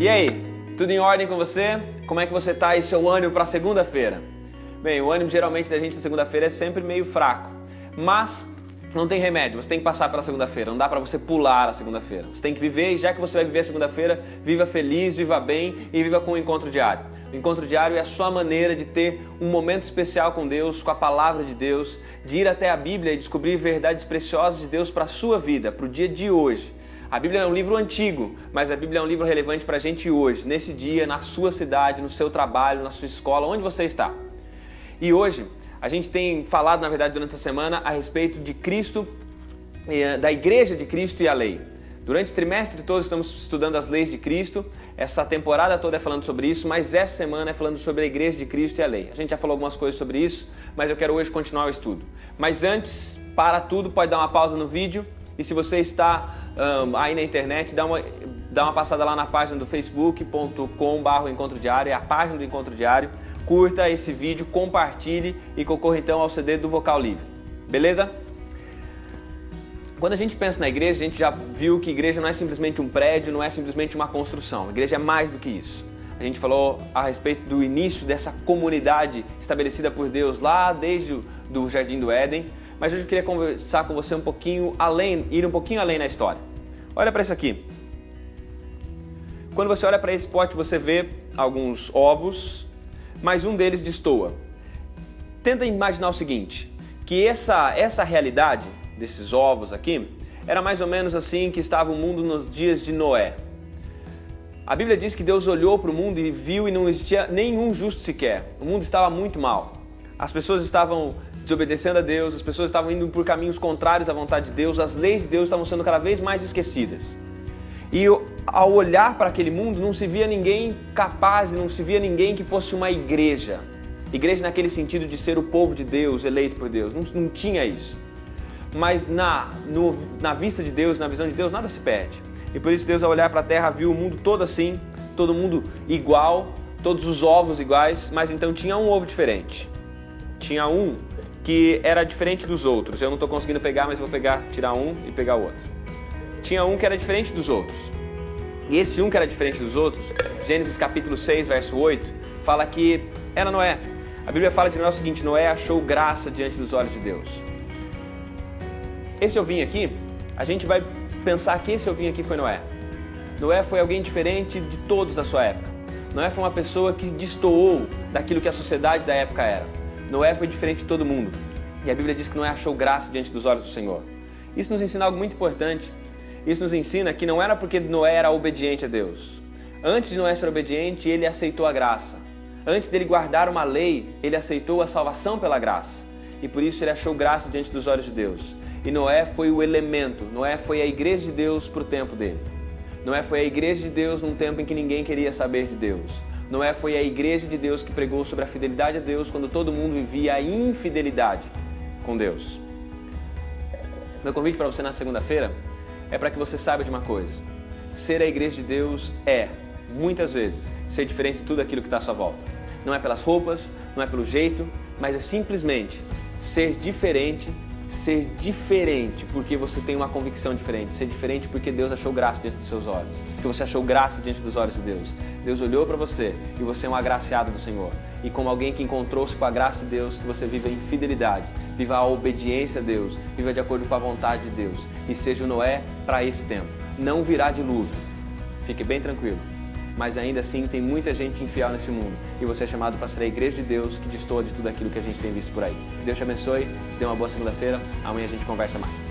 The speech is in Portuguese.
E aí, tudo em ordem com você? Como é que você tá e seu ânimo para segunda-feira? Bem, o ânimo geralmente da gente na segunda-feira é sempre meio fraco, mas não tem remédio, você tem que passar pela segunda-feira, não dá para você pular a segunda-feira. Você tem que viver e já que você vai viver a segunda-feira, viva feliz, viva bem e viva com o encontro diário. O encontro diário é a sua maneira de ter um momento especial com Deus, com a palavra de Deus, de ir até a Bíblia e descobrir verdades preciosas de Deus para a sua vida, para o dia de hoje. A Bíblia é um livro antigo, mas a Bíblia é um livro relevante para a gente hoje, nesse dia, na sua cidade, no seu trabalho, na sua escola, onde você está. E hoje a gente tem falado, na verdade, durante essa semana, a respeito de Cristo, da Igreja de Cristo e a lei. Durante o trimestre todo estamos estudando as leis de Cristo, essa temporada toda é falando sobre isso, mas essa semana é falando sobre a Igreja de Cristo e a lei. A gente já falou algumas coisas sobre isso, mas eu quero hoje continuar o estudo. Mas antes, para tudo, pode dar uma pausa no vídeo. E se você está aí na internet, dá uma passada lá na página do facebook.com/encontro diário, é a página do Encontro Diário. Curta esse vídeo, compartilhe e concorra então ao CD do Vocal Livre. Beleza? Quando a gente pensa na igreja, a gente já viu que igreja não é simplesmente um prédio, não é simplesmente uma construção. A igreja é mais do que isso. A gente falou a respeito do início dessa comunidade estabelecida por Deus lá desde o Jardim do Éden. Mas hoje eu queria conversar com você ir um pouquinho além na história. Olha para isso aqui. Quando você olha para esse pote, você vê alguns ovos, mas um deles destoa. Tenta imaginar o seguinte, que essa realidade desses ovos aqui era mais ou menos assim que estava o mundo nos dias de Noé. A Bíblia diz que Deus olhou para o mundo e viu e não existia nenhum justo sequer. O mundo estava muito mal. As pessoas estavam desobedecendo a Deus, as pessoas estavam indo por caminhos contrários à vontade de Deus, as leis de Deus estavam sendo cada vez mais esquecidas. E ao olhar para aquele mundo não se via ninguém capaz, não se via ninguém que fosse uma igreja. Igreja naquele sentido de ser o povo de Deus, eleito por Deus, não tinha isso. Mas na vista de Deus, na visão de Deus, nada se perde. E por isso Deus ao olhar para a terra viu o mundo todo assim, todo mundo igual, todos os ovos iguais, mas então tinha um ovo diferente. Tinha um que era diferente dos outros. Eu não estou conseguindo pegar, mas vou tirar um e pegar o outro. Tinha um que era diferente dos outros. E esse um que era diferente dos outros, Gênesis capítulo 6, verso 8, fala que era Noé. A Bíblia fala de Noé o seguinte: Noé achou graça diante dos olhos de Deus. Esse ovinho aqui, a gente vai pensar que esse ovinho aqui foi Noé. Noé foi alguém diferente de todos da sua época. Noé foi uma pessoa que destoou daquilo que a sociedade da época era. Noé foi diferente de todo mundo. E a Bíblia diz que Noé achou graça diante dos olhos do Senhor. Isso nos ensina algo muito importante. Isso nos ensina que não era porque Noé era obediente a Deus. Antes de Noé ser obediente, ele aceitou a graça. Antes dele guardar uma lei, ele aceitou a salvação pela graça. E por isso ele achou graça diante dos olhos de Deus. E Noé foi o elemento. Noé foi a igreja de Deus para o tempo dele. Noé foi a igreja de Deus num tempo em que ninguém queria saber de Deus. Noé foi a igreja de Deus que pregou sobre a fidelidade a Deus quando todo mundo vivia a infidelidade com Deus. Meu convite para você na segunda-feira é para que você saiba de uma coisa. Ser a igreja de Deus é, muitas vezes, ser diferente de tudo aquilo que está à sua volta. Não é pelas roupas, não é pelo jeito, mas é simplesmente ser diferente porque você tem uma convicção diferente, ser diferente porque Deus achou graça diante dos seus olhos, porque você achou graça diante dos olhos de Deus. Deus olhou para você e você é um agraciado do Senhor. E como alguém que encontrou-se com a graça de Deus, que você viva em fidelidade, viva a obediência a Deus, viva de acordo com a vontade de Deus e seja o Noé para esse tempo. Não virá dilúvio, fique bem tranquilo. Mas ainda assim tem muita gente infiel nesse mundo e você é chamado para ser a igreja de Deus que destoa de tudo aquilo que a gente tem visto por aí. Deus te abençoe, te dê uma boa segunda-feira, amanhã a gente conversa mais.